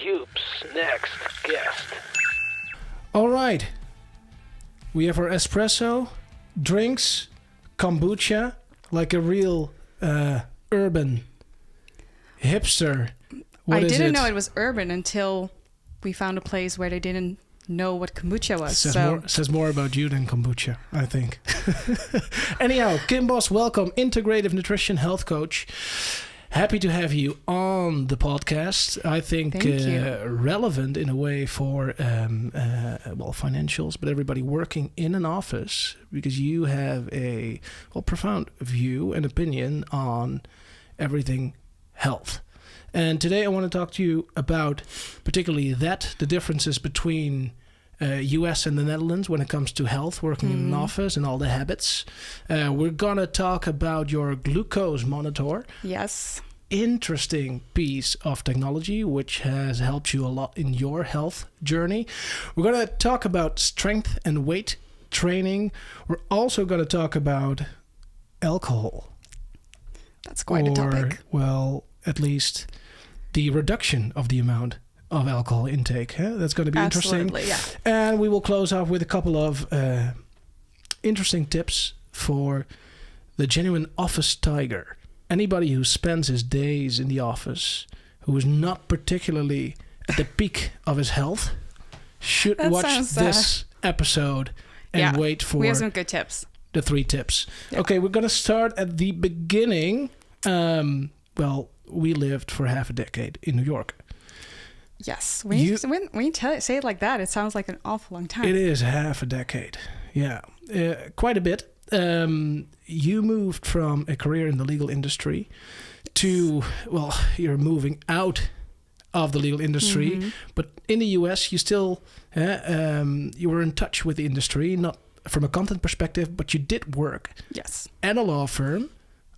Youp's next guest. All right. We have our espresso, drinks, kombucha, like a real urban hipster. What I is didn't it? know it was urban until we found a place where they didn't know what kombucha was. Says more about you than kombucha, I think. Anyhow, Kim Bos, welcome, Integrative Nutrition Health Coach. Happy to have you on the podcast. I think relevant in a way for financials, but everybody working in an office, because you have a profound view and opinion on everything health. And today I want to talk to you about particularly the differences between US and the Netherlands when it comes to health, working in an office and all the habits. We're going to talk about your glucose monitor. Yes. Interesting piece of technology which has helped you a lot in your health journey. We're going to talk about strength and weight training. We're also going to talk about alcohol. That's quite a topic. Well, at least the reduction of the amount of alcohol intake. That's going to be Absolutely, interesting. Yeah. And we will close off with a couple of interesting tips for the genuine office tiger. Anybody who spends his days in the office, who is not particularly at the peak of his health, should watch this episode and wait for we have some good tips. The 3 tips. Yeah. Okay, we're going to start at the beginning. We lived for half a decade in New York. Yes. When you say it like that, it sounds like an awful long time. It is half a decade. Yeah. Quite a bit. You moved from a career in the legal industry to, you're moving out of the legal industry. But in the US, you still, you were in touch with the industry, not from a content perspective, but you did work. Yes. At a law firm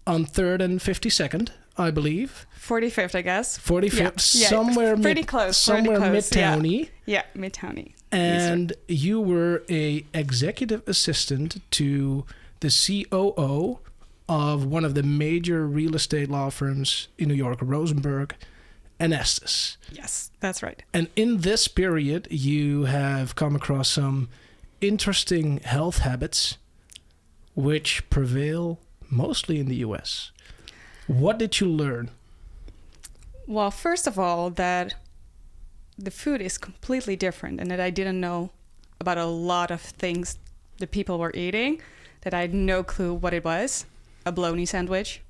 on 3rd and 52nd, I believe. 45th, I guess. 45th, yeah. somewhere pretty close. Somewhere Midtowny. Yeah, Midtowny. And you were a executive assistant to the COO of one of the major real estate law firms in New York, Rosenberg and Estes. Yes, that's right. And in this period, you have come across some interesting health habits which prevail mostly in the US. What did you learn? Well, first of all, that the food is completely different and that I didn't know about a lot of things the people were eating, that I had no clue what it was. A bologna sandwich.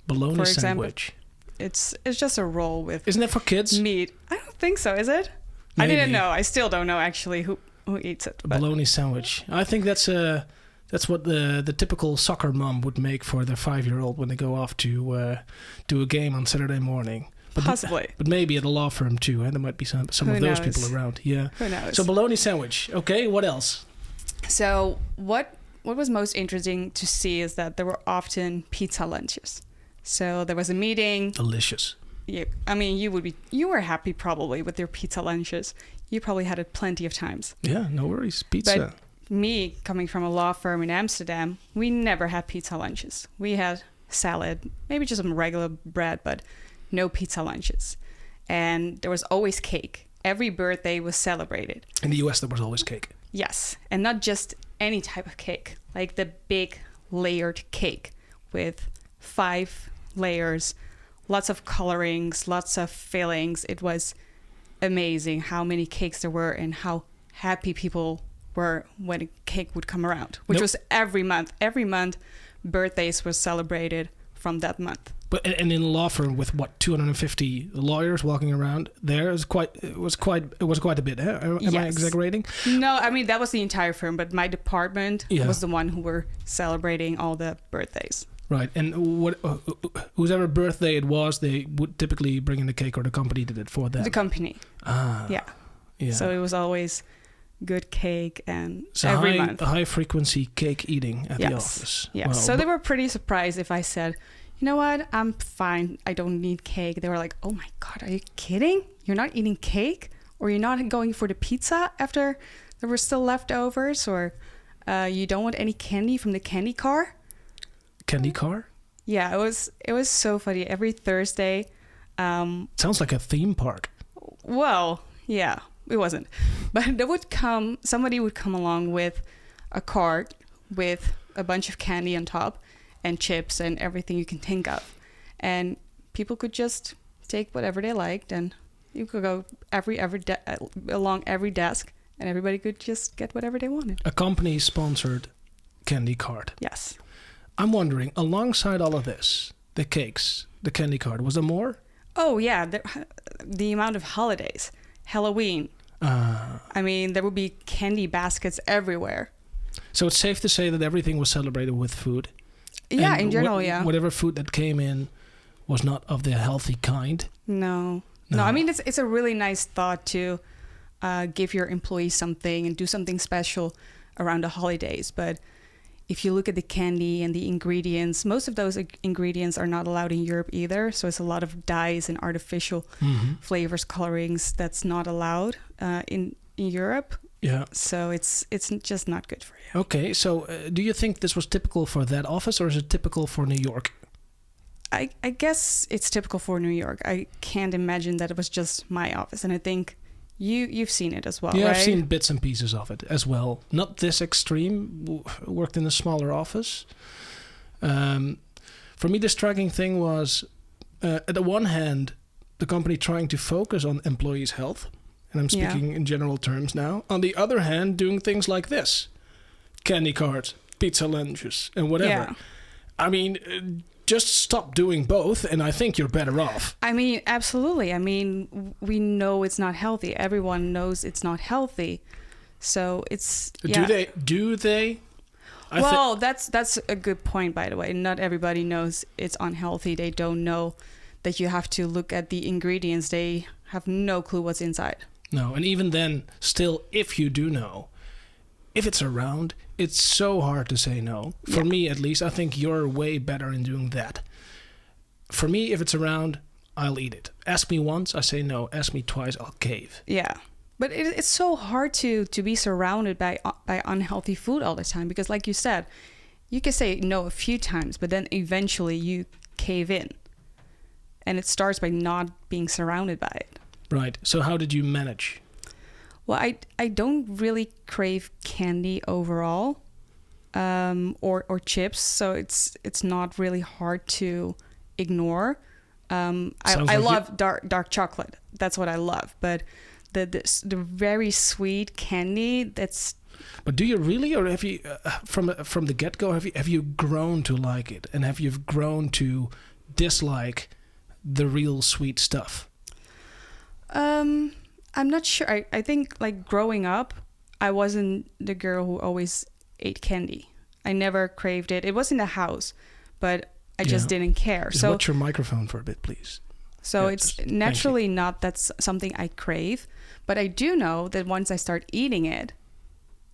Bologna sandwich. It's just a roll with... Isn't that for kids? Meat. I don't think so, is it? Maybe. I didn't know. I still don't know actually who eats it. A bologna sandwich. I think that's what the typical soccer mom would make for their 5-year-old when they go off to do a game on Saturday morning. But possibly. But maybe at a law firm too. There might be some of those people around. Yeah. Who knows? So bologna sandwich. Okay, what else? So what was most interesting to see is that there were often pizza lunches. So there was a meeting. Delicious. Yeah, I mean, you were happy probably with your pizza lunches. You probably had it plenty of times. Yeah, no worries. Pizza. But me, coming from a law firm in Amsterdam, we never had pizza lunches. We had salad, maybe just some regular bread, but no pizza lunches. And there was always cake. Every birthday was celebrated. In the US, there was always cake. Yes, and not just any type of cake, like the big layered cake with 5 layers, lots of colorings, lots of fillings. It was amazing how many cakes there were and how happy people were when a cake would come around, which was every month. Every month, birthdays were celebrated from that month. But and in a law firm with 250 lawyers walking around, it was quite a bit. Am I exaggerating? No, I mean that was the entire firm, but my department was the one who were celebrating all the birthdays. Right, and whoever birthday it was, they would typically bring in the cake, or the company did it for them. The company. Yeah. So it was always good cake, and so every month. High frequency cake eating at the office. Yeah. Well, so they were pretty surprised if I said, you know what, I'm fine, I don't need cake. They were like, oh my God, are you kidding? You're not eating cake? Or you're not going for the pizza after there were still leftovers? Or you don't want any candy from the candy car? Candy car? Yeah, it was so funny. Every Thursday. Sounds like a theme park. Well, yeah, it wasn't. But somebody would come along with a cart with a bunch of candy on top and chips and everything you can think of. And people could just take whatever they liked, and you could go along every desk, and everybody could just get whatever they wanted. A company-sponsored candy cart. Yes. I'm wondering, alongside all of this, the cakes, the candy cart, was there more? Oh, yeah. The amount of holidays. Halloween. I mean, there would be candy baskets everywhere. So it's safe to say that everything was celebrated with food? Yeah, And in general, yeah. Whatever food that came in was not of the healthy kind? No. I mean, it's a really nice thought to give your employees something and do something special around the holidays. But if you look at the candy and the ingredients, most of those ingredients are not allowed in Europe either. So it's a lot of dyes and artificial flavors, colorings that's not allowed in Europe. Yeah. So it's just not good for you. Okay, so do you think this was typical for that office, or is it typical for New York? I guess it's typical for New York. I can't imagine that it was just my office. And I think you've seen it as well, yeah, right? I've seen bits and pieces of it as well. Not this extreme. Worked in a smaller office. For me, the striking thing was, at the one hand, the company trying to focus on employees' health. And I'm speaking in general terms now. On the other hand, doing things like this. Candy carts, pizza lunches, and whatever. Yeah. I mean, just stop doing both, and I think you're better off. I mean, absolutely. I mean, we know it's not healthy. Everyone knows it's not healthy. So it's... Yeah. Do they? Well, that's a good point, by the way. Not everybody knows it's unhealthy. They don't know that you have to look at the ingredients. They have no clue what's inside. No, and even then, still, if you do know, if it's around, it's so hard to say no. For me, at least, I think you're way better in doing that. For me, if it's around, I'll eat it. Ask me once, I say no. Ask me twice, I'll cave. Yeah. But it's so hard to be surrounded by unhealthy food all the time because, like you said, you can say no a few times, but then eventually you cave in. And it starts by not being surrounded by it. Right. So how did you manage? Well, I don't really crave candy overall, or chips, so it's not really hard to ignore. I love dark chocolate. That's what I love. But the very sweet candy, that's. But do you really, or have you from the get-go have you grown to like it, and have you grown to dislike the real sweet stuff? I'm not sure. I think like growing up, I wasn't the girl who always ate candy. I never craved it. It was in the house, but I just didn't care. Just watch your microphone for a bit, please. So it's naturally not that's something I crave, but I do know that once I start eating it,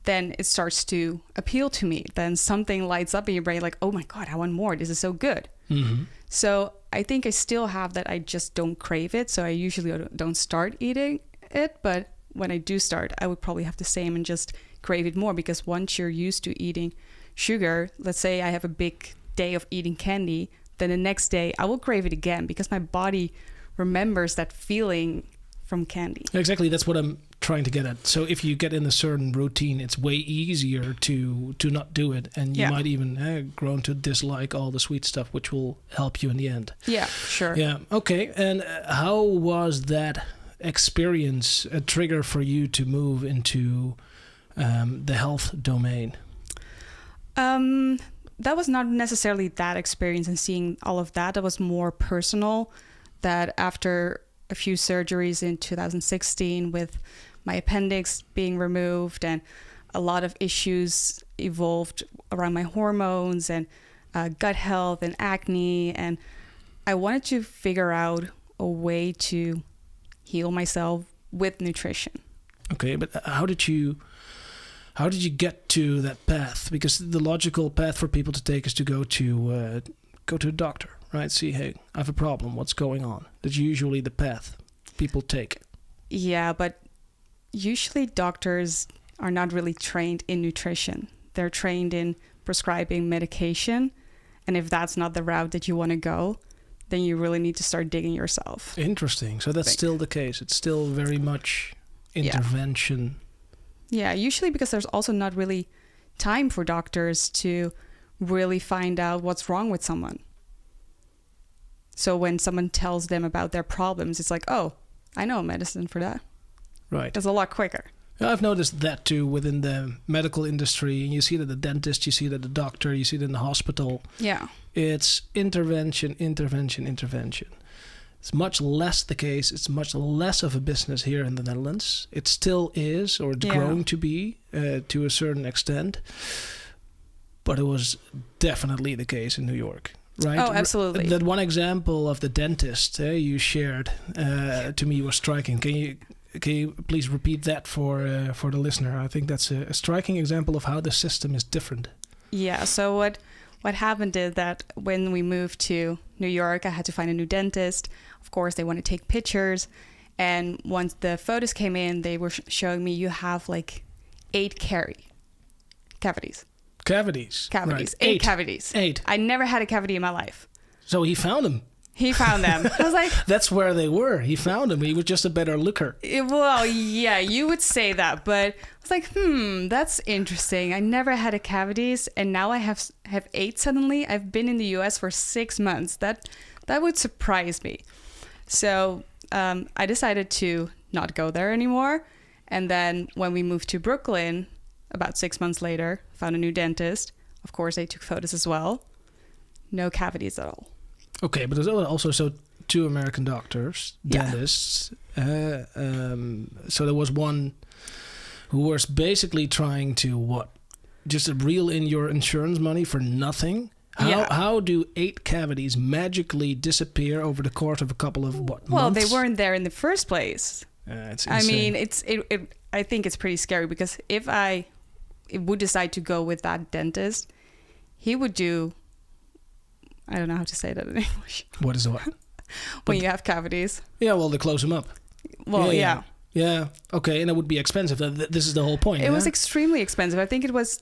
then it starts to appeal to me. Then something lights up in your brain like, oh my God, I want more. This is so good. Mm-hmm. So I think I still have that. I just don't crave it. So I usually don't start eating it. But when I do start, I would probably have the same and just crave it more, because once you're used to eating sugar, let's say I have a big day of eating candy, then the next day I will crave it again because my body remembers that feeling from candy. Exactly. That's what I'm trying to get at. So if you get in a certain routine, it's way easier to not do it. And you might even grow to dislike all the sweet stuff, which will help you in the end. Yeah, sure. Yeah. Okay. And how was that experience a trigger for you to move into the health domain? That was not necessarily that experience and seeing all of that. That was more personal, that after a few surgeries in 2016 with my appendix being removed and a lot of issues evolved around my hormones and gut health and acne. And I wanted to figure out a way to heal myself with nutrition. Okay, but how did you get to that path? Because the logical path for people to take is to go to a doctor, right? See, hey, I have a problem. What's going on? That's usually the path people take. Yeah, but usually doctors are not really trained in nutrition. They're trained in prescribing medication. And if that's not the route that you want to go, then you really need to start digging yourself. Interesting. So that's still the case. It's still very much intervention. Yeah, usually because there's also not really time for doctors to really find out what's wrong with someone. So when someone tells them about their problems, it's like, oh, I know a medicine for that. Right. It's a lot quicker. Yeah, I've noticed that too within the medical industry. And you see it at the dentist, you see it at the doctor, you see it in the hospital. Yeah. It's intervention. It's much less the case. It's much less of a business here in the Netherlands. It still is, or it's growing to be to a certain extent. But it was definitely the case in New York, right? Oh, absolutely. That one example of the dentist you shared to me was striking. Can you please repeat that for the listener? I think that's a striking example of how the system is different. Yeah. So what happened is that when we moved to New York, I had to find a new dentist. Of course, they want to take pictures. And once the photos came in, they were showing me you have like 8 cavities. Cavities. Right. 8 cavities. 8. I never had a cavity in my life. So he found them. He found them. I was like... That's where they were. He found them. He was just a better looker. Well, yeah, you would say that. But I was like, that's interesting. I never had a cavities. And now I have 8 suddenly. I've been in the US for 6 months. That would surprise me. So I decided to not go there anymore. And then when we moved to Brooklyn, about 6 months later, found a new dentist. Of course, they took photos as well. No cavities at all. Okay, but there's also 2 American doctors, dentists. So there was one who was basically trying to just reel in your insurance money for nothing. How do 8 cavities magically disappear over the course of a couple of months? Well, they weren't there in the first place. It's I insane. mean, I think it's pretty scary because if I would decide to go with that dentist, he would do... I don't know how to say that in English. What is what? When you have cavities. Yeah, well, they close them up. Well, yeah. Yeah, okay, and it would be expensive. This is the whole point. It was extremely expensive. I think it was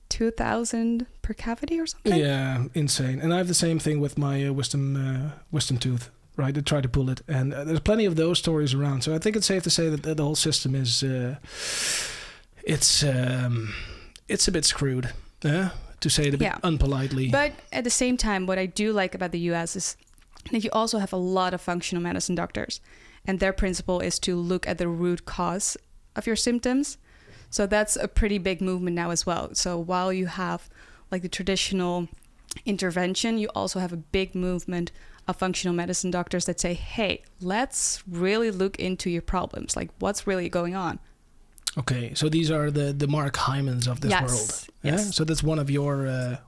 2,000 per cavity or something. Yeah, insane. And I have the same thing with my wisdom tooth, right? I try to pull it. And there's plenty of those stories around. So I think it's safe to say that the whole system is... it's a bit screwed, to say it a bit unpolitely. But at the same time, what I do like about the US is that you also have a lot of functional medicine doctors. And their principle is to look at the root cause of your symptoms. So that's a pretty big movement now as well. So while you have like the traditional intervention, you also have a big movement of functional medicine doctors that say, hey, let's really look into your problems. Like what's really going on? Okay, so these are the Mark Hymans of this world. Yeah? Yes. So that's one of your,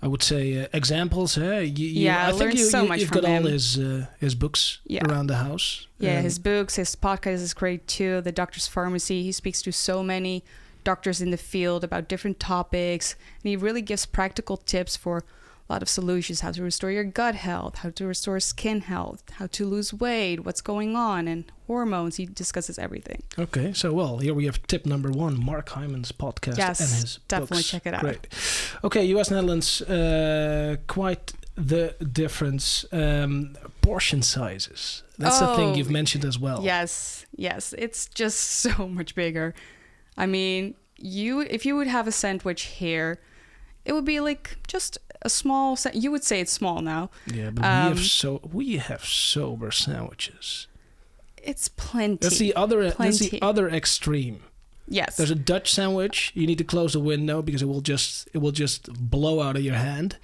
I would say examples. I learned so much you've from got him. all his books around the house. Yeah, his books, his podcast is great too. The Doctor's Farmacy. He speaks to so many doctors in the field about different topics, and he really gives practical tips for a lot of solutions: how to restore your gut health, how to restore skin health, how to lose weight, what's going on, and hormones. He discusses everything. Okay, so here we have tip number 1, Mark Hyman's podcast and his definitely books. Check it out. Great. Okay, US Netherlands, quite the difference. Portion sizes. That's the thing you've mentioned as well. Yes, it's just so much bigger. I mean, if you would have a sandwich here, it would be like just a small. You would say it's small now. Yeah, but we have sober sandwiches. It's plenty. That's the other extreme. Yes. There's a Dutch sandwich. You need to close the window because it will just blow out of your hand.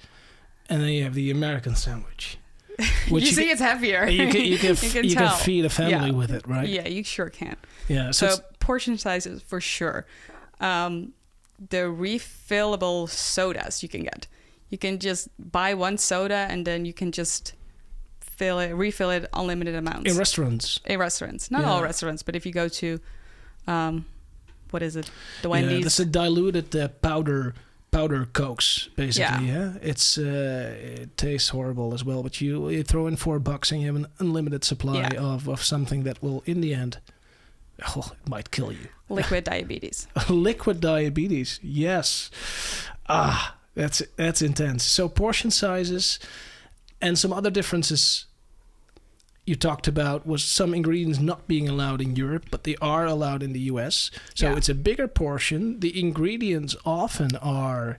And then you have the American sandwich. It's heavier. You can feed a family with it, right? Yeah, you sure can. Yeah. So portion sizes for sure. The refillable sodas you can get. You can just buy one soda and then you can just refill it unlimited amounts. In restaurants. Not all restaurants, but if you go to, what is it? The Wendy's. Yeah, that's a diluted powder Cokes, basically. Yeah. It's it tastes horrible as well, but you throw in $4 and you have an unlimited supply of something that will, in the end, it might kill you. Liquid diabetes. Liquid diabetes. Yes. That's intense. So portion sizes. And some other differences you talked about was some ingredients not being allowed in Europe, but they are allowed in the US. So it's a bigger portion. The ingredients often are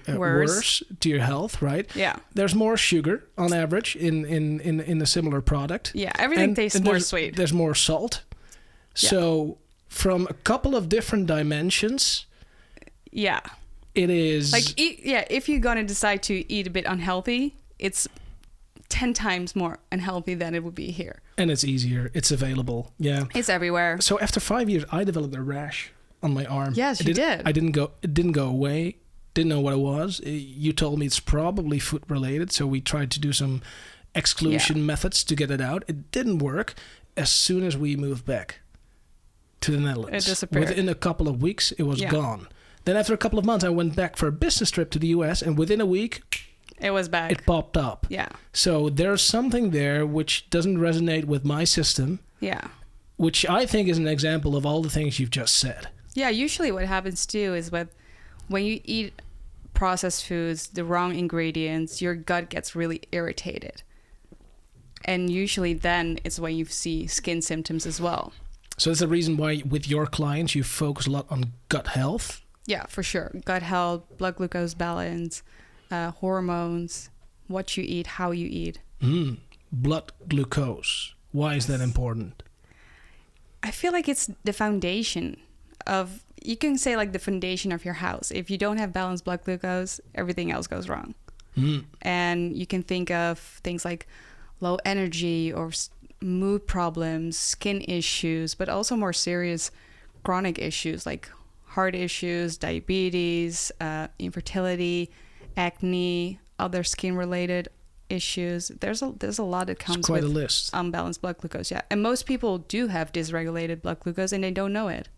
worse to your health, right? Yeah. There's more sugar on average in a similar product. Yeah, everything tastes more sweet. There's more salt. Yeah. So from a couple of different dimensions, yeah, it is like if you're gonna decide to eat a bit unhealthy, it's 10 times more unhealthy than it would be here. And it's easier. It's available. Yeah. It's everywhere. So after 5 years, I developed a rash on my arm. Yes, you did. It didn't go away. Didn't know what it was. You told me it's probably food related. So we tried to do some exclusion methods to get it out. It didn't work. As soon as we moved back to the Netherlands, it disappeared. Within a couple of weeks, it was gone. Then after a couple of months, I went back for a business trip to the US, and within a week, it was back. It popped up. Yeah. So there's something there which doesn't resonate with my system. Yeah. Which I think is an example of all the things you've just said. Yeah, usually what happens too is when you eat processed foods, the wrong ingredients, your gut gets really irritated. And usually then it's when you see skin symptoms as well. So that's the reason why with your clients you focus a lot on gut health? Yeah, for sure. Gut health, blood glucose balance, hormones, what you eat, how you eat. Blood glucose. Why is that important? I feel like it's the foundation of, you can say like the foundation of your house. If you don't have balanced blood glucose, everything else goes wrong. And you can think of things like low energy or mood problems, skin issues, but also more serious chronic issues like heart issues, diabetes, infertility, acne, other skin-related issues. There's a lot that comes with a list. Unbalanced blood glucose. Yeah, and most people do have dysregulated blood glucose, and they don't know it.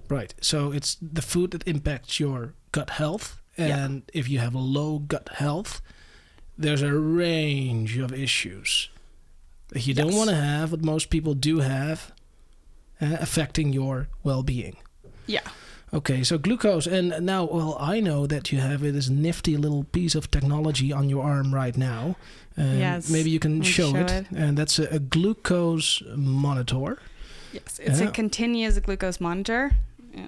Right. So it's the food that impacts your gut health, and if you have low gut health, there's a range of issues that you don't want to have, but most people do have, affecting your well-being. Yeah. Okay, so glucose, and now, well, I know that you have this nifty little piece of technology on your arm right now. Yes. Maybe you can show it. And that's a glucose monitor. Yes, it's a continuous glucose monitor. Yeah,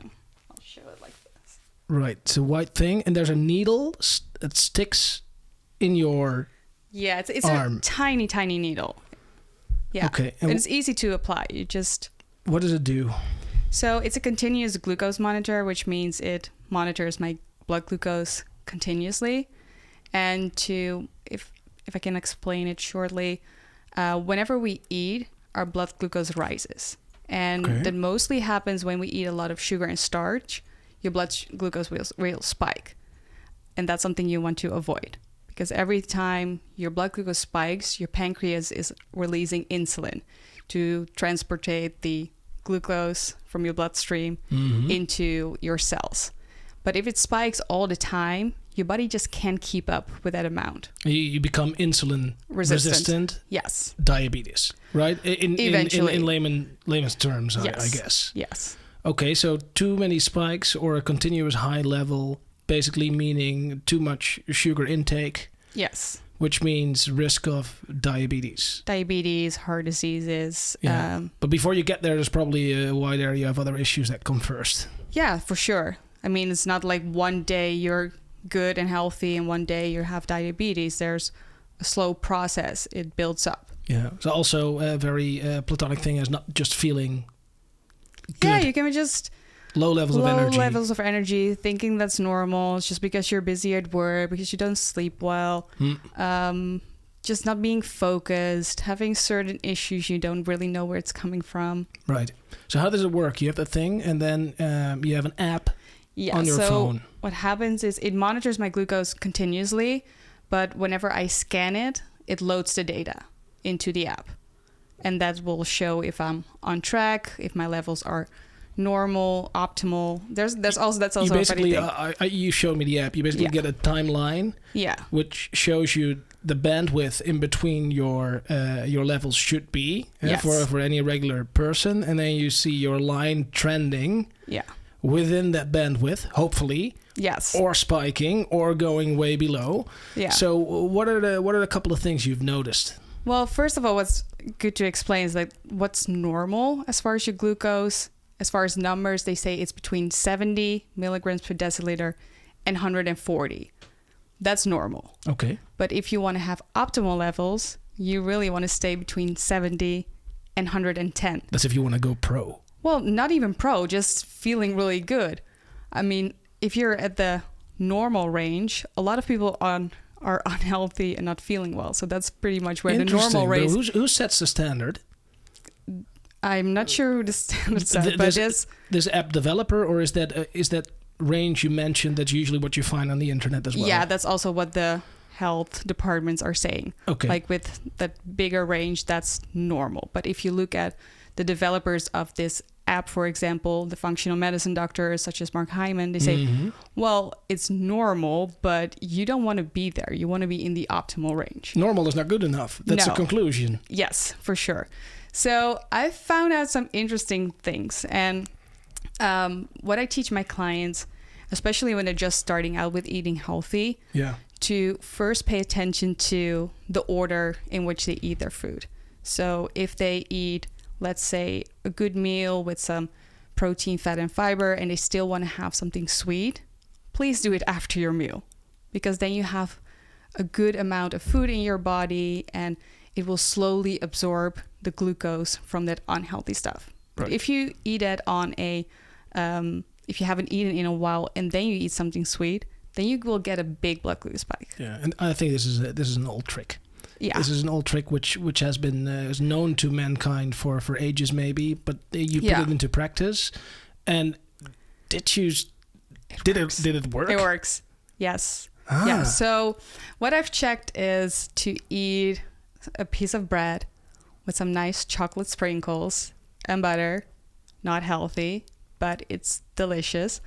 I'll show it like this. Right, it's a white thing, and there's a needle that sticks in your it's arm. A tiny, tiny needle. Yeah. Okay. And it's easy to apply. You just... What does it do? So it's a continuous glucose monitor, which means it monitors my blood glucose continuously. And if I can explain it shortly, whenever we eat, our blood glucose rises. And that mostly happens when we eat a lot of sugar and starch. Your blood glucose will spike. And that's something you want to avoid. Because every time your blood glucose spikes, your pancreas is releasing insulin to transportate the glucose from your bloodstream into your cells. But if it spikes all the time, your body just can't keep up with that amount. You become insulin resistant. Yes. Diabetes, right? Eventually. In layman's terms, I guess. Yes. Okay, so too many spikes or a continuous high level, basically meaning too much sugar intake. Yes. Which means risk of diabetes. Diabetes, heart diseases. Yeah. But before you get there, there's probably a wide area of other issues that come first. Yeah, for sure. I mean, it's not like one day you're good and healthy and one day you have diabetes. There's a slow process. It builds up. Yeah. So also a very platonic thing is not just feeling good. Yeah, you can just... Low levels of energy, thinking that's normal. It's just because you're busy at work, because you don't sleep well. Just not being focused, having certain issues you don't really know where it's coming from. Right. So how does it work? You have the thing, and then you have an app on your phone. What happens is it monitors my glucose continuously, but whenever I scan it, it loads the data into the app. And that will show if I'm on track, if my levels are normal, optimal. That's also you basically you showed me the app. You basically get a timeline, which shows you the bandwidth in between your levels should be for any regular person, and then you see your line trending within that bandwidth, hopefully, Yes. or spiking or going way below. Yeah. So what are the couple of things you've noticed? Well, first of all, what's good to explain is like what's normal as far as your glucose. As far as numbers, they say it's between 70 milligrams per deciliter and 140. That's normal. Okay. But if you want to have optimal levels, you really want to stay between 70 and 110. That's if you want to go pro. Well, not even pro, just feeling really good. I mean, if you're at the normal range, a lot of people are unhealthy and not feeling well. So that's pretty much where the normal range. Who sets the standard? I'm not sure who the standard set, but this app developer, or is that range you mentioned? That's usually what you find on the internet as well. Yeah, that's also what the health departments are saying. Okay. Like with that bigger range, that's normal. But if you look at the developers of this app, for example, the functional medicine doctors such as Mark Hyman, they say, well, it's normal, but you don't want to be there. You want to be in the optimal range. Normal is not good enough. That's the conclusion. Yes, for sure. So I found out some interesting things. And what I teach my clients, especially when they're just starting out with eating healthy, to first pay attention to the order in which they eat their food. So if they eat, let's say, a good meal with some protein, fat, and fiber, and they still want to have something sweet, please do it after your meal, because then you have a good amount of food in your body and it will slowly absorb the glucose from that unhealthy stuff. Right. But if you eat it on if you haven't eaten in a while and then you eat something sweet, then you will get a big blood glucose spike. Yeah, and I think this is an old trick. Yeah. This is an old trick which has been is known to mankind for ages maybe, but you put it into practice. And did it work? It works. Yes. Yeah. So what I've checked is to eat a piece of bread with some nice chocolate sprinkles and butter. Not healthy, but it's delicious.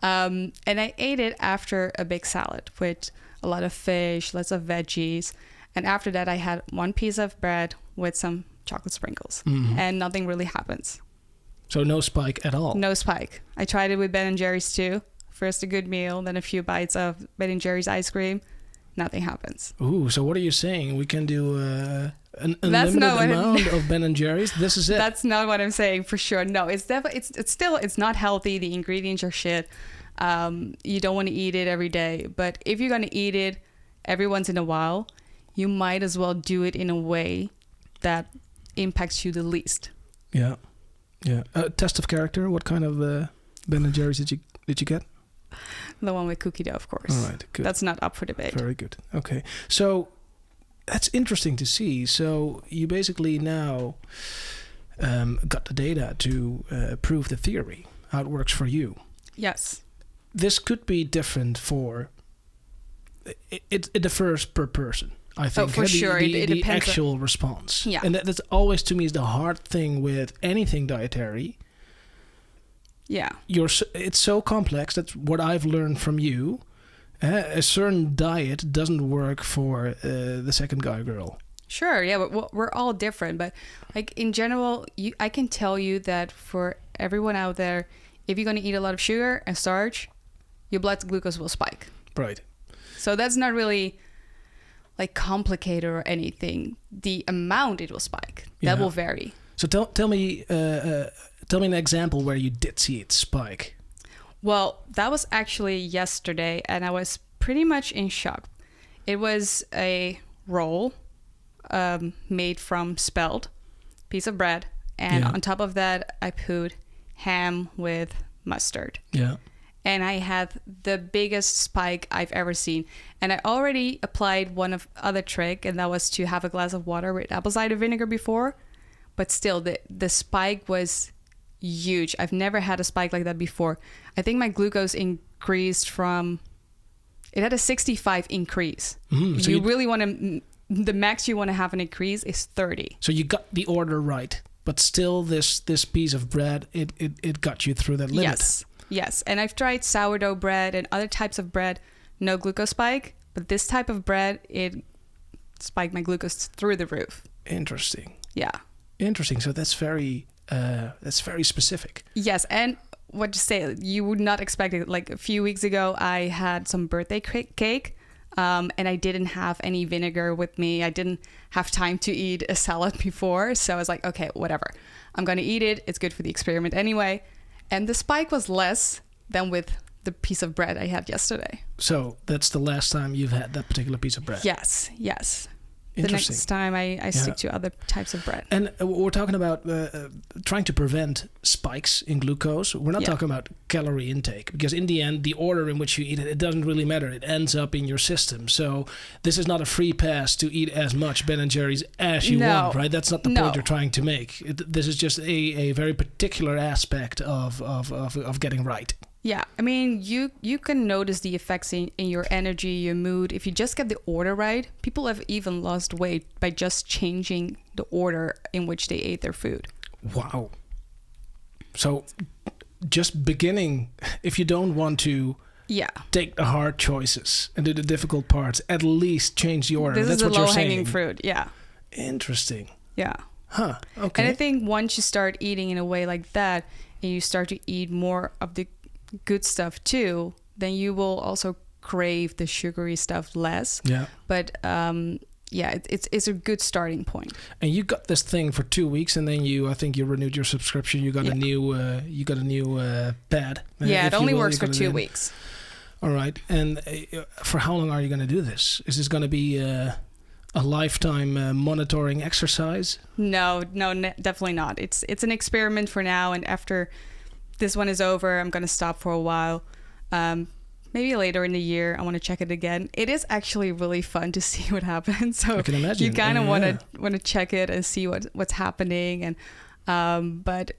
And I ate it after a big salad with a lot of fish, lots of veggies. And after that, I had one piece of bread with some chocolate sprinkles. And nothing really happens. So no spike at all? No spike. I tried it with Ben & Jerry's too. First a good meal, then a few bites of Ben & Jerry's ice cream. Nothing happens. Ooh, so what are you saying? We can do an unlimited amount of Ben & Jerry's? This is it? That's not what I'm saying for sure. No, it's definitely, it's not healthy. The ingredients are shit. You don't want to eat it every day. But if you're going to eat it every once in a while, you might as well do it in a way that impacts you the least. Yeah. Yeah. Test of character. What kind of Ben & Jerry's did you get? The one with cookie dough, of course. All right, good. That's not up for debate. Very good. Okay. So that's interesting to see. So you basically now got the data to prove the theory, how it works for you. Yes. This could be different for... It differs per person, I think. Oh, for sure. It the depends actual response. Yeah. And that's always, to me, is the hard thing with anything dietary. Yeah. It's so complex. That's what I've learned from you. A certain diet doesn't work for the second guy or girl. Sure, yeah, but we're all different. But like in general, I can tell you that for everyone out there, if you're going to eat a lot of sugar and starch, your blood glucose will spike. Right. So that's not really like complicated or anything. The amount it will spike, that will vary. So tell me an example where you did see it spike. Well, that was actually yesterday, and I was pretty much in shock. It was a roll made from spelt piece of bread, and on top of that, I put ham with mustard. Yeah. And I had the biggest spike I've ever seen. And I already applied one other trick, and that was to have a glass of water with apple cider vinegar before. But still, the spike was huge. I've never had a spike like that before. I think my glucose increased from... It had a 65 increase. So you really want to... The max you want to have an increase is 30. So you got the order right. But still, this piece of bread, it got you through that limit. Yes, and I've tried sourdough bread and other types of bread, no glucose spike, but this type of bread, it spiked my glucose through the roof. Interesting. Yeah. Interesting. So that's very specific. Yes, and what to say, you would not expect it. Like a few weeks ago, I had some birthday cake, and I didn't have any vinegar with me. I didn't have time to eat a salad before. So I was like, okay, whatever. I'm going to eat it. It's good for the experiment anyway. And the spike was less than with the piece of bread I had yesterday. So that's the last time you've had that particular piece of bread? Yes. The Interesting. next time I stick to other types of bread. And we're talking about trying to prevent spikes in glucose. We're not talking about calorie intake, because in the end, the order in which you eat it, it doesn't really matter. It ends up in your system. So this is not a free pass to eat as much Ben & Jerry's as you want, right? That's not the point you're trying to make. This is just a very particular aspect of getting right. Yeah, I mean, you can notice the effects in your energy, your mood. If you just get the order right, people have even lost weight by just changing the order in which they ate their food. Wow. So just beginning, if you don't want to take the hard choices and do the difficult parts, at least change the order. This That's is what the you're low-hanging saying. fruit, yeah. Interesting. Yeah. Huh, okay. And I think once you start eating in a way like that, and you start to eat more of the good stuff too, then you will also crave the sugary stuff less. Yeah. But it's a good starting point. And you got this thing for 2 weeks, and then I think you renewed your subscription. You got a new pad. It only works for 2 weeks. All right. And for how long are you going to do this? Is this going to be a lifetime monitoring exercise? No, definitely not. It's an experiment for now, and after this one is over, I'm going to stop for a while. Maybe later in the year, I want to check it again. It is actually really fun to see what happens. So I can imagine. You kind of want to check it and see what's happening. And but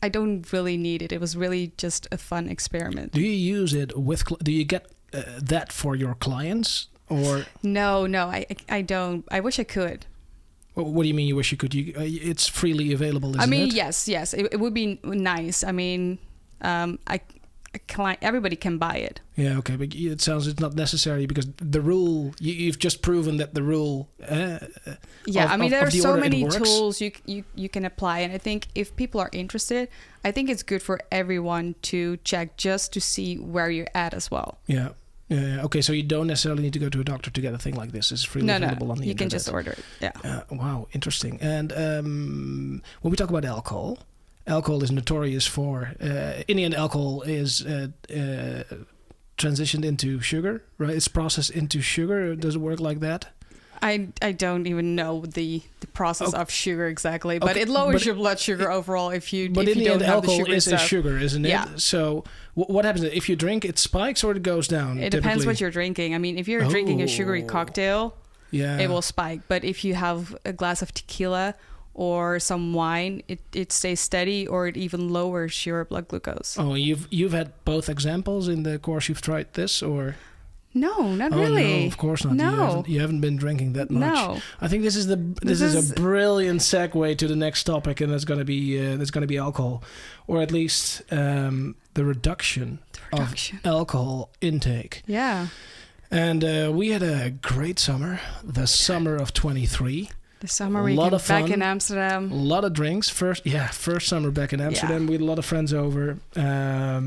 I don't really need it. It was really just a fun experiment. Do you use it do you get that for your clients, or? No, I don't. I wish I could. What do you mean you wish you could? It's freely available, isn't it? I mean, yes. It would be nice. I mean, everybody can buy it. Yeah, okay. But it sounds it's not necessary, because the rule, you've just proven that the rule there are so many tools you can apply. And I think if people are interested, I think it's good for everyone to check just to see where you're at as well. Yeah. Okay, so you don't necessarily need to go to a doctor to get a thing like this. It's freely available on the internet. You can just order it. Yeah. Wow, interesting. And when we talk about alcohol is notorious for... in the end, alcohol is transitioned into sugar, right? It's processed into sugar. Does it work like that? I don't even know the process of sugar exactly, but it lowers your blood sugar overall if you don't have the sugar. But in the end, alcohol is a sugar, isn't it? Yeah. So what happens if you drink? It spikes or it goes down? It depends what you're drinking. I mean, if you're drinking a sugary cocktail, it will spike. But if you have a glass of tequila or some wine, it stays steady, or it even lowers your blood glucose. Oh, you've had both examples in the course you've tried this, or? No, not really. No, of course not. No. You haven't been drinking that much. No. I think this is a brilliant segue to the next topic, and that's going to be alcohol, or at least the reduction of alcohol intake. Yeah. And we had a great summer, the summer of 23. The summer we came back in Amsterdam. A lot of drinks. First summer back in Amsterdam. We had a lot of friends over. A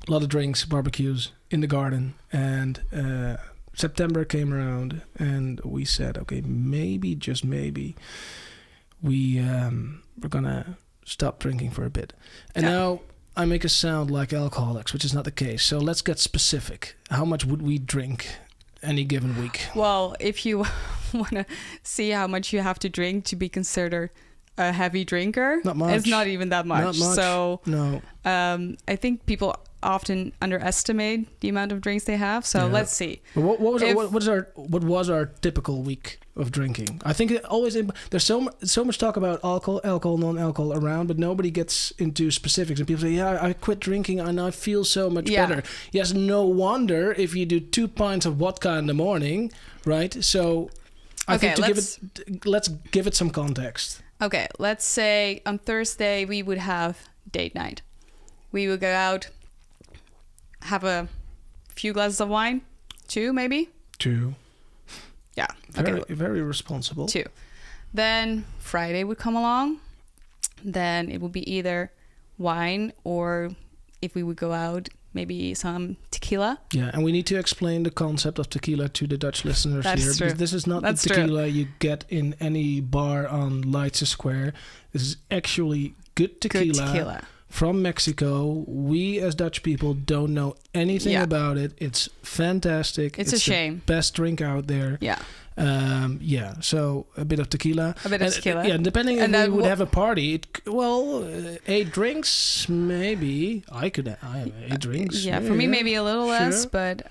lot of drinks, barbecues in the garden. And September came around, and we said, okay, maybe, just maybe, we're going to stop drinking for a bit. And now I make us sound like alcoholics, which is not the case. So let's get specific. How much would we drink any given week? Well, if you want to see how much you have to drink to be considered a heavy drinker, not much. It's not even that much. Not much. So no. I think people often underestimate the amount of drinks they have. So let's see. What was our typical week of drinking? I think there's so much talk about alcohol, non-alcohol around, but nobody gets into specifics. And people say, "Yeah, I quit drinking and I feel so much better." Yes, no wonder if you do 2 pints of vodka in the morning, right? So I think let's give it some context. Okay, let's say on Thursday we would have date night. We would go out, have a few glasses of wine, 2 maybe. 2. Yeah. Very responsible. 2. Then Friday would come along. Then it would be either wine or if we would go out, maybe some tequila. Yeah, and we need to explain the concept of tequila to the Dutch listeners That's here. true. Because this is not That's the tequila you get in any bar on Leidse Square. This is actually good tequila. From Mexico. We as Dutch people don't know anything about it. It's fantastic. It's a shame. The best drink out there. Yeah. So a bit of tequila. Yeah, depending if we would have a party, 8 drinks, maybe. I have 8 drinks. Yeah, for me maybe a little less, but...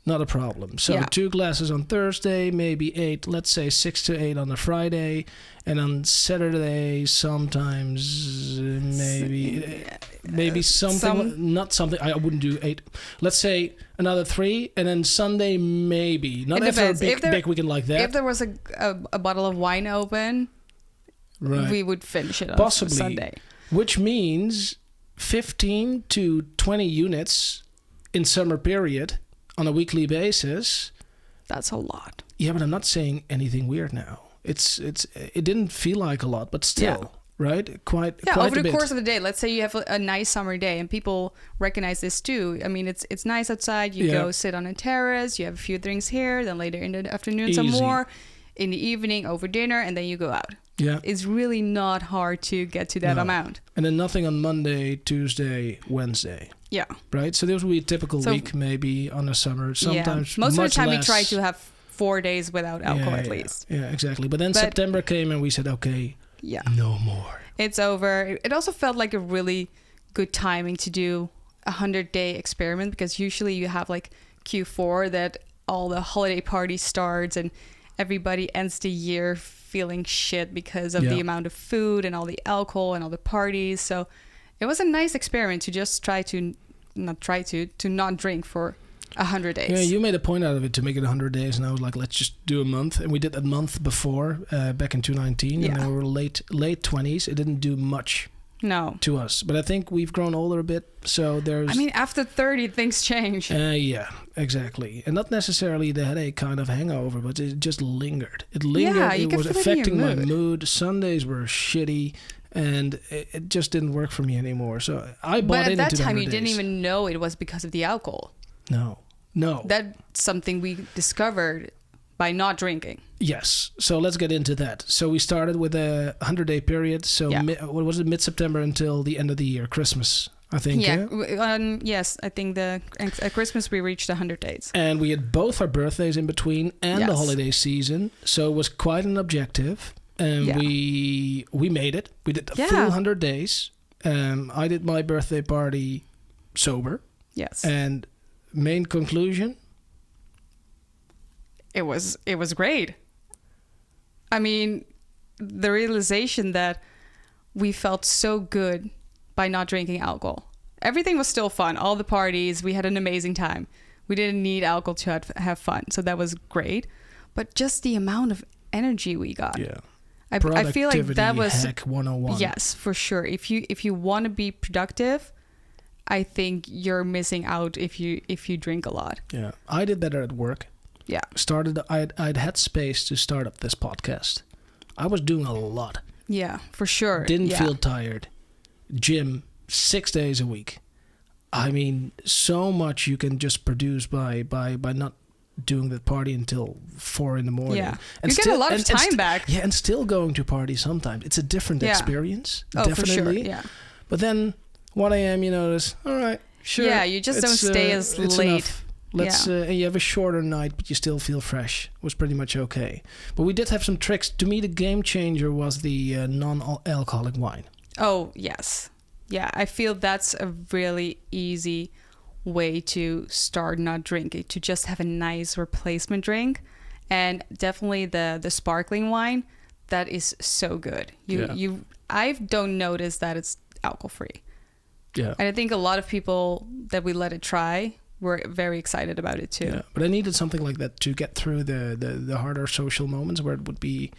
not a problem. So 2 glasses on Thursday, maybe 8, let's say 6 to 8 on a Friday. And on Saturday, sometimes maybe something, not something, I wouldn't do 8. Let's say another 3, and then Sunday maybe. Not after a big weekend like that. If there was a bottle of wine open, we would finish it on Sunday. Which means 15 to 20 units in summer period on a weekly basis. That's a lot. Yeah, but I'm not saying anything weird now. It didn't feel like a lot, but still, right? Quite over a the bit. course of the day. Let's say you have a nice summer day, and people recognize this too. I mean, it's nice outside. You go sit on a terrace. You have a few drinks here. Then later in the afternoon, some more. In the evening, over dinner, and then you go out. Yeah, it's really not hard to get to that amount. And then nothing on Monday, Tuesday, Wednesday. Yeah. Right. So this would be a typical week, maybe on the summer. Sometimes most of the time less. we try to have 4 days without alcohol at least. Yeah, exactly. But then September came and we said, okay, no more. It's over. It also felt like a really good timing to do a 100-day experiment, because usually you have like Q4 that all the holiday party starts and everybody ends the year feeling shit because of the amount of food and all the alcohol and all the parties. So it was a nice experiment to just to not drink for 100 days. Yeah, you made a point out of it to make it 100 days, and I was like, let's just do a month. And we did a month before, back in 2019, and then we were late 20s. It didn't do much to us. But I think we've grown older a bit, so there's... I mean, after 30, things change. Yeah, exactly. And not necessarily the headache kind of hangover, but it just lingered. It lingered. Yeah, it was affecting my mood. Sundays were shitty, and it just didn't work for me anymore. So I bought into that. But at that time, you didn't even know it was because of the alcohol. No. That's something we discovered by not drinking. Yes. So let's get into that. So we started with a 100-day period. So what was it? Mid-September until the end of the year, Christmas, I think. Yeah. Yes, I think at Christmas we reached 100 days. And we had both our birthdays in between and the holiday season. So it was quite an objective. And we made it. We did a full 100 days. I did my birthday party sober. Yes. And main conclusion? It was great. I mean, the realization that we felt so good by not drinking alcohol. Everything was still fun. All the parties, we had an amazing time. We didn't need alcohol to have fun, so that was great. But just the amount of energy we got. Yeah. I feel like that was hack 101. Yes, for sure. If you want to be productive, I think you're missing out if you drink a lot. Yeah, I did better at work. Yeah, I'd had space to start up this podcast. I was doing a lot. Yeah, for sure. Didn't feel tired. Gym 6 days a week. I mean, so much you can just produce by not doing the party until 4 a.m. Yeah, and you get a lot of time back. Yeah, and still going to parties sometimes. It's a different experience. Oh, definitely. for sure. Yeah. But then 1 a.m. you notice, all right, sure. Yeah, you just don't stay as late. And you have a shorter night, but you still feel fresh. It was pretty much okay. But we did have some tricks. To me, the game changer was the non-alcoholic wine. Oh, yes. Yeah, I feel that's a really easy way to start not drinking, to just have a nice replacement drink. And definitely the sparkling wine, that is so good. I don't notice that it's alcohol-free. Yeah. And I think a lot of people that we let it try were very excited about it too. Yeah, but I needed something like that to get through the harder social moments where it would be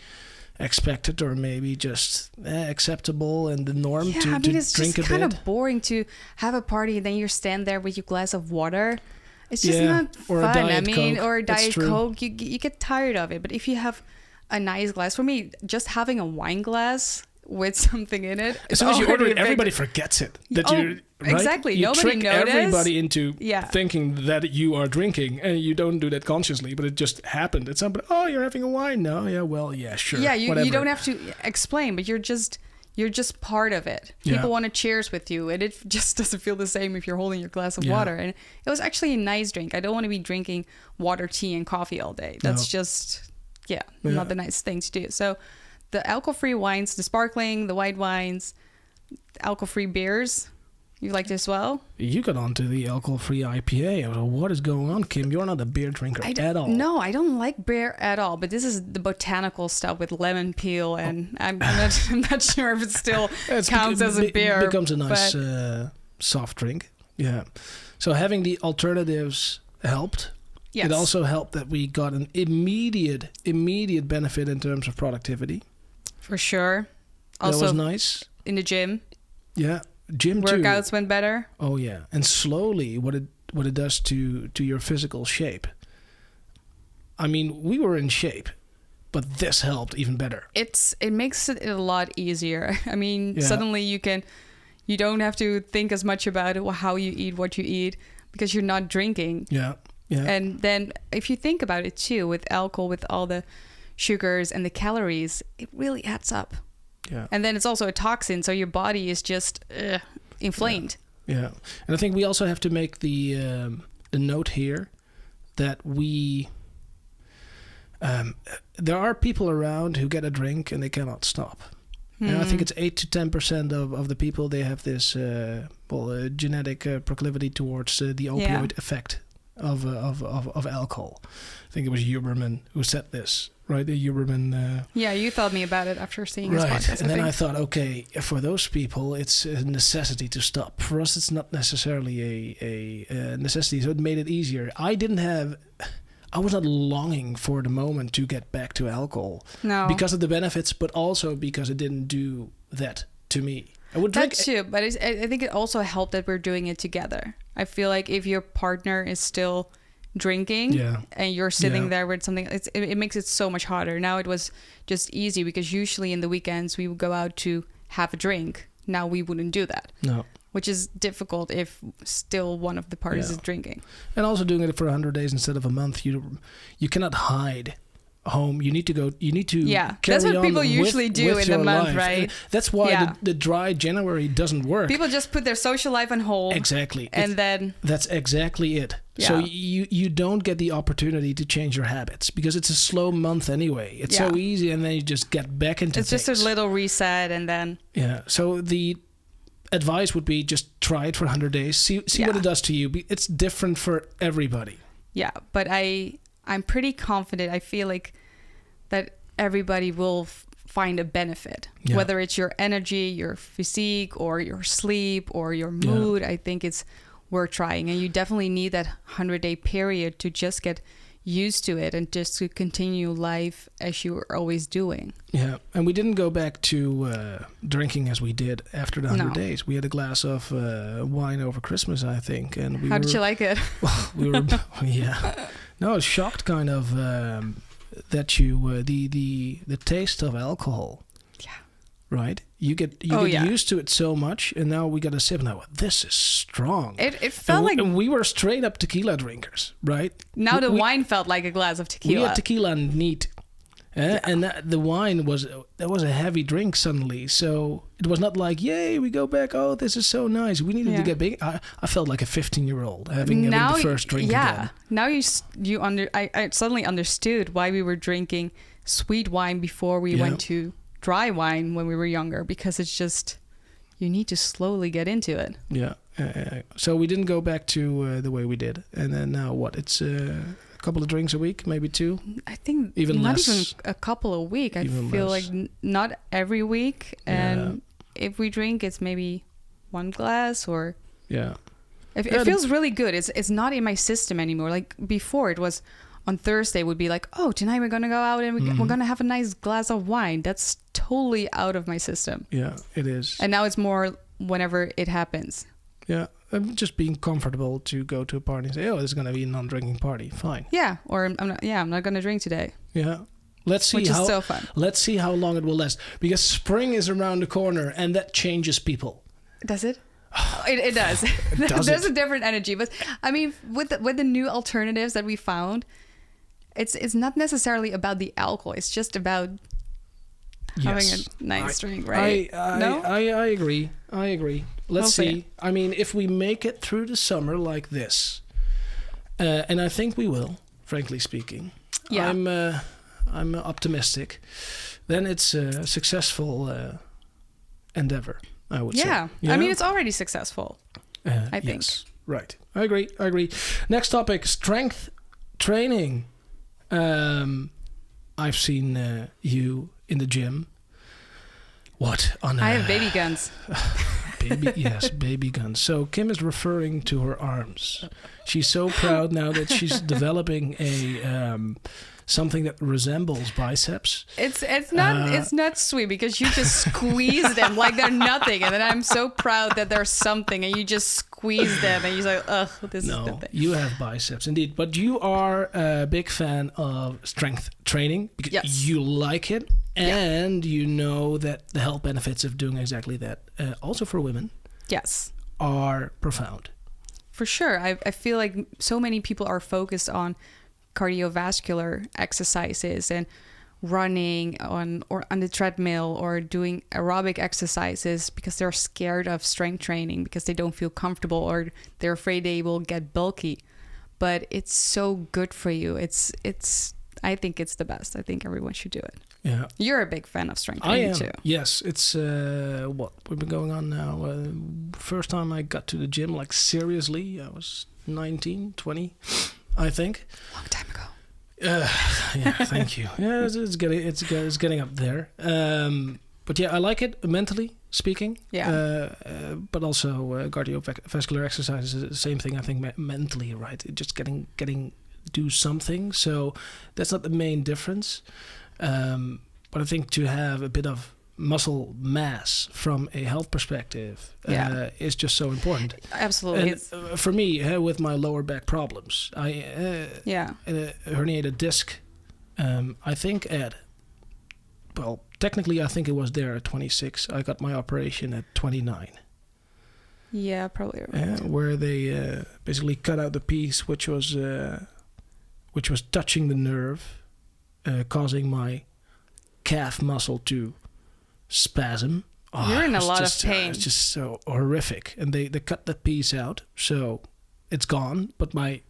expected or maybe just acceptable and the norm to drink a bit. It's just kind of boring to have a party and then you stand there with your glass of water. It's just not fun. Or a Diet Coke. You get tired of it. But if you have a nice glass, for me, just having a wine glass with something in it. As soon as you order it, everybody forgets it. right? Exactly. You Nobody trick noticed. everybody into Yeah. thinking that you are drinking, and you don't do that consciously, but it just happened. It's somebody, oh, you're having a wine? No, yeah, well, yeah, sure. Yeah, you whatever. don't have to explain, but you're just part of it. Yeah. People want to cheers with you, and it just doesn't feel the same if you're holding your glass of Yeah. water. And it was actually a nice drink. I don't want to be drinking water, tea, and coffee all day. That's just not the nice thing to do. So the alcohol-free wines, the sparkling, the white wines, alcohol-free beers, you liked it as well? You got onto the alcohol-free IPA. I was like, what is going on, Kim? You're not a beer drinker at all. No, I don't like beer at all. But this is the botanical stuff with lemon peel, and I'm not sure if it still counts as a beer. It becomes a nice soft drink. Yeah. So having the alternatives helped. Yes. It also helped that we got an immediate benefit in terms of productivity. For sure. That Also, was nice. in the gym, Yeah. Gym too. workouts went better. Oh yeah. And slowly what it does to your physical shape. I mean, we were in shape, but this helped even better. It makes it a lot easier. I mean, Yeah. suddenly you don't have to think as much about it, how you eat, what you eat, because you're not drinking. Yeah. Yeah. And then if you think about it too, with alcohol, with all the sugars and the calories, it really adds up. Yeah. And then it's also a toxin, so your body is just inflamed. Yeah. And I think we also have to make the note here that we there are people around who get a drink and they cannot stop. And I think it's 8 to 10% of the people, they have this genetic proclivity towards the opioid effect of alcohol. I think it was Huberman who said this, right? The Huberman. Yeah, you told me about it after seeing his Right. podcast. And then I thought, okay, for those people, it's a necessity to stop. For us, it's not necessarily a necessity. So it made it easier. I was not longing for the moment to get back to alcohol. No. Because of the benefits, but also because it didn't do that to me. I would drink That too, but I think it also helped that we're doing it together. I feel like if your partner is still drinking and you're sitting there with something, it makes it so much harder. Now it was just easy because usually in the weekends we would go out to have a drink. Now we wouldn't do that. No. Which is difficult if still one of the parties is drinking. And also doing it for 100 days instead of a month, you cannot hide home. You need to go. You need to. Yeah, carry that's what on people usually do in the month, life. right? And that's why the dry January doesn't work. People just put their social life on hold. Exactly, and then that's exactly it. Yeah. So you don't get the opportunity to change your habits because it's a slow month anyway. It's so easy, and then you just get back into it's things. just a little reset, and then So the advice would be just try it for 100 days. See what it does to you. It's different for everybody. Yeah, but I'm pretty confident. I feel like that everybody will find a benefit, whether it's your energy, your physique, or your sleep, or your mood. I think it's worth trying, and you definitely need that 100-day period to just get used to it and just to continue life as you were always doing. Yeah, and we didn't go back to drinking as we did after the 100 days. We had a glass of wine over Christmas, I think. And How did you like it? Well, we were, No, I was shocked kind of that you, the taste of alcohol. Yeah. Right? You get used to it so much, and now we got a sip. Now, this is strong. It felt and we were straight up tequila drinkers, right? Now the wine felt like a glass of tequila. We had tequila neat. And the wine was a heavy drink suddenly. So it was not like, yay, we go back. Oh, this is so nice. We needed to get big. I felt like a 15-year-old having the first drink again. Now I suddenly understood why we were drinking sweet wine before we went to dry wine when we were younger, because it's just, you need to slowly get into it. Yeah. So we didn't go back to the way we did. And then now what? It's a couple of drinks a week, maybe 2. I think even not less. even a couple a week. I feel like not every week. And if we drink, it's maybe 1 glass or... Yeah. It feels really good. It's not in my system anymore. Like before, it was on Thursday would be like, oh, tonight we're going to go out and we're going to have a nice glass of wine. That's totally out of my system. Yeah, it is. And now it's more whenever it happens. Yeah, I'm just being comfortable to go to a party and say, oh, this is going to be a non-drinking party. Fine. Yeah, or I'm not going to drink today. Yeah. Let's see which is so fun. Let's see how long it will last. Because spring is around the corner and that changes people. Does it? It does. Does There's it? a different energy, but I mean, with the new alternatives that we found, it's not necessarily about the alcohol. It's just about having a nice drink, right? I agree. Let's We'll see. see. I mean, if we make it through the summer like this, and I think we will, frankly speaking. Yeah. I'm optimistic. Then it's a successful endeavor, I would say. Yeah. I mean, it's already successful. I think. Yes. Right. I agree. Next topic: strength training. I've seen you in the gym. What on? I have baby guns. Baby guns. So Kim is referring to her arms. She's so proud now that she's developing a something that resembles biceps. It's not sweet because you just squeeze them like they're nothing, and then I'm so proud that there's something, and you just squeeze them, and you're like, ugh, this is nothing. You have biceps indeed, but you are a big fan of strength training because you like it, and you know that the health benefits of doing exactly that, also for women, are profound. For sure. I feel like so many people are focused on cardiovascular exercises and running on the treadmill or doing aerobic exercises because they're scared of strength training because they don't feel comfortable or they're afraid they will get bulky. But it's so good for you. I think it's the best. I think everyone should do it. Yeah. You're a big fan of strength training too. Yes, it's what we've been going on now. First time I got to the gym, like seriously, I was 19, 20, I think. Long time ago. Yeah, thank you. Yeah, it's getting up there. But yeah, I like it mentally speaking. Yeah. But also cardiovascular exercise is the same thing. I think mentally, right? Just do something. So that's not the main difference. But I think to have a bit of muscle mass from a health perspective is just so important. Absolutely. And for me, with my lower back problems, I herniated disc. I think technically I think it was there at 26. I got my operation at 29. Yeah, probably right. Where they basically cut out the piece which was touching the nerve, causing my calf muscle to spasm. You're in a lot of pain. It's just so horrific. And they cut that piece out, so it's gone. But my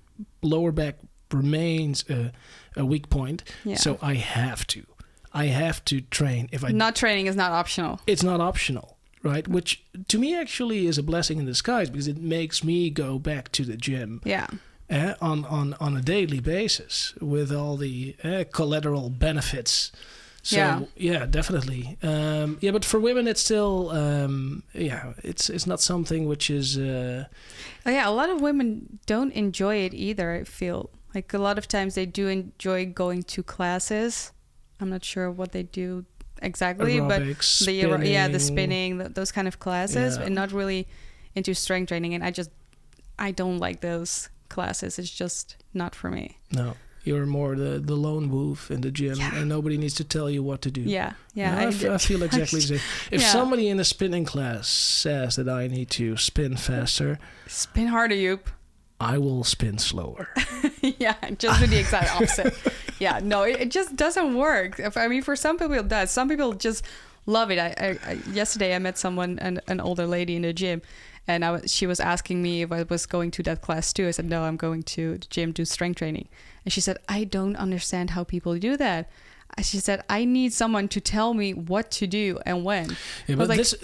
lower back remains a weak point. Yeah. So I have to train. Not training is not optional. It's not optional, right? Which to me actually is a blessing in disguise because it makes me go back to the gym. Yeah. On a daily basis with all the collateral benefits. So yeah definitely. But for women, it's still it's not something which is. A lot of women don't enjoy it either. I feel like a lot of times they do enjoy going to classes. I'm not sure what they do exactly, aerobics, but the spinning, those kind of classes, and not really into strength training. And I don't like those classes. It's just not for me. No. You're more the lone wolf in the gym, and nobody needs to tell you what to do. Yeah. I feel exactly the same. If somebody in a spinning class says that I need to spin faster, spin harder, Youp. I will spin slower. Just do the exact opposite. It just doesn't work. I mean, for some people it does. Some people just love it. I yesterday I met someone, an older lady in the gym. And she was asking me if I was going to that class too. I said, no, I'm going to the gym, do strength training. And she said, I don't understand how people do that. She said, I need someone to tell me what to do and when. Yeah, but I was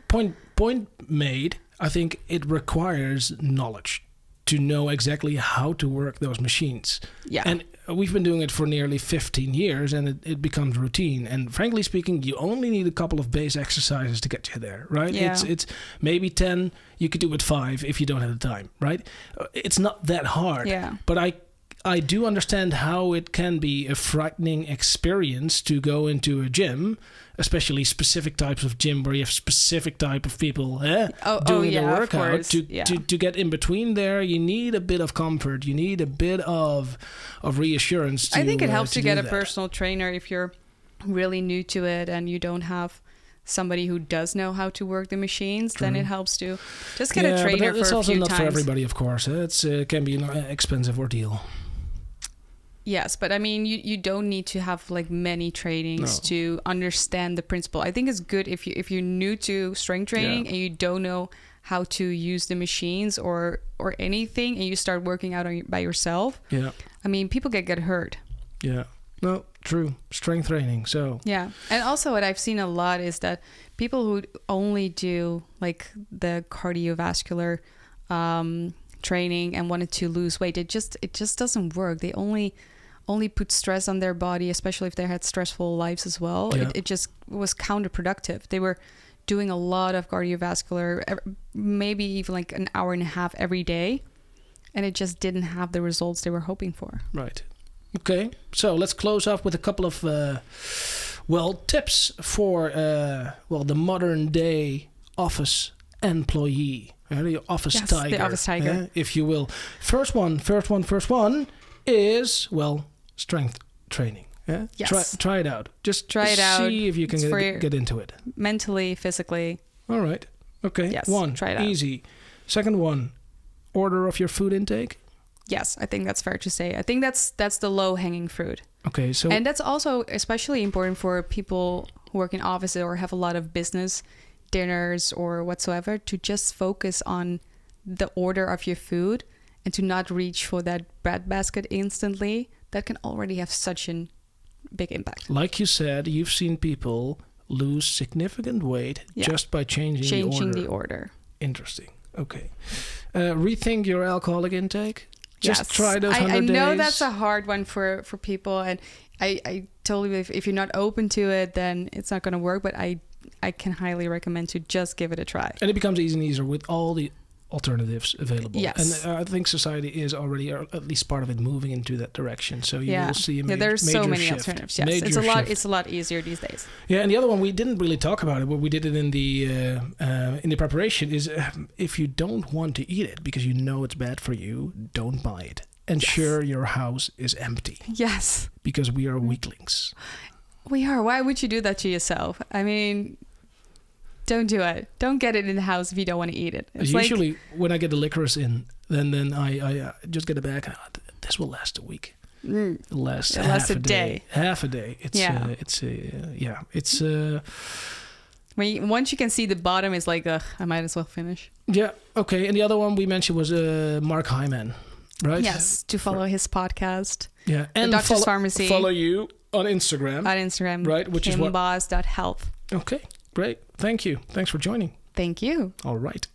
point made. I think it requires knowledge to know exactly how to work those machines. Yeah. And we've been doing it for nearly 15 years and it becomes routine. And frankly speaking, you only need a couple of base exercises to get you there, right? Yeah. It's maybe 10. You could do it 5 if you don't have the time, right? It's not that hard. Yeah. But I do understand how it can be a frightening experience to go into a gym, especially specific types of gym where you have specific type of people doing the workout. To get in between there, you need a bit of comfort. You need a bit of reassurance. I think it helps to get a personal trainer if you're really new to it and you don't have somebody who does know how to work the machines, True. then it helps to just get a trainer but it's for a also few not times. for everybody, of course. It can be an expensive ordeal. Yes, but I mean, you don't need to have like many trainings to understand the principle. I think it's good if you're new to strength training and you don't know how to use the machines or anything, and you start working out by yourself. Yeah. I mean, people get hurt. Yeah. No, true. Strength training. So. Yeah, and also what I've seen a lot is that people who only do like the cardiovascular training and wanted to lose weight, it just doesn't work. They only put stress on their body, especially if they had stressful lives as well. Yeah. It just was counterproductive. They were doing a lot of cardiovascular, maybe even like an hour and a half every day, and it just didn't have the results they were hoping for. Right. Okay. So let's close off with a couple of tips for the modern day office employee, the office tiger, the office tiger, if you will. First one is strength training. Yeah? Yes. Try it out. Just try it out. See if you can get into it. Mentally, physically. All right. Okay. Yes. One. Try it out. Easy. Second one. Order of your food intake. Yes, I think that's fair to say. I think that's the low-hanging fruit. Okay. So. And that's also especially important for people who work in offices or have a lot of business dinners or whatsoever, to just focus on the order of your food and to not reach for that breadbasket instantly. That can already have such a big impact. Like you said, you've seen people lose significant weight just by changing the order. Interesting. Okay. Rethink your alcoholic intake. Just try those 100 I know days. that's a hard one for people, and I totally, if you're not open to it, then it's not going to work, but I can highly recommend to just give it a try. And it becomes easier and easier with all the alternatives available. Yes. And I think society is already, or at least part of it, moving into that direction. So you will see a major there's so many shift. alternatives. Yes, Major shift. It's a lot easier these days. Yeah, and the other one we didn't really talk about it, but we did it in the preparation, is if you don't want to eat it because you know it's bad for you, don't buy it. Ensure your house is empty. Yes. Because we are weaklings. We are. Why would you do that to yourself? I mean, don't do it. Don't get it in the house if you don't want to eat it. It's usually when I get the licorice in, then I just get it back. This will last a week. It'll last half a day. Half a day. Once you can see the bottom, it's like, I might as well finish. Yeah. Okay. And the other one we mentioned was Mark Hyman, right? Yes. To follow his podcast. Yeah. And the Doctor's Farmacy. Follow you on Instagram. Right. Which is what? kimbos.health. Okay. Great. Thank you. Thanks for joining. Thank you. All right.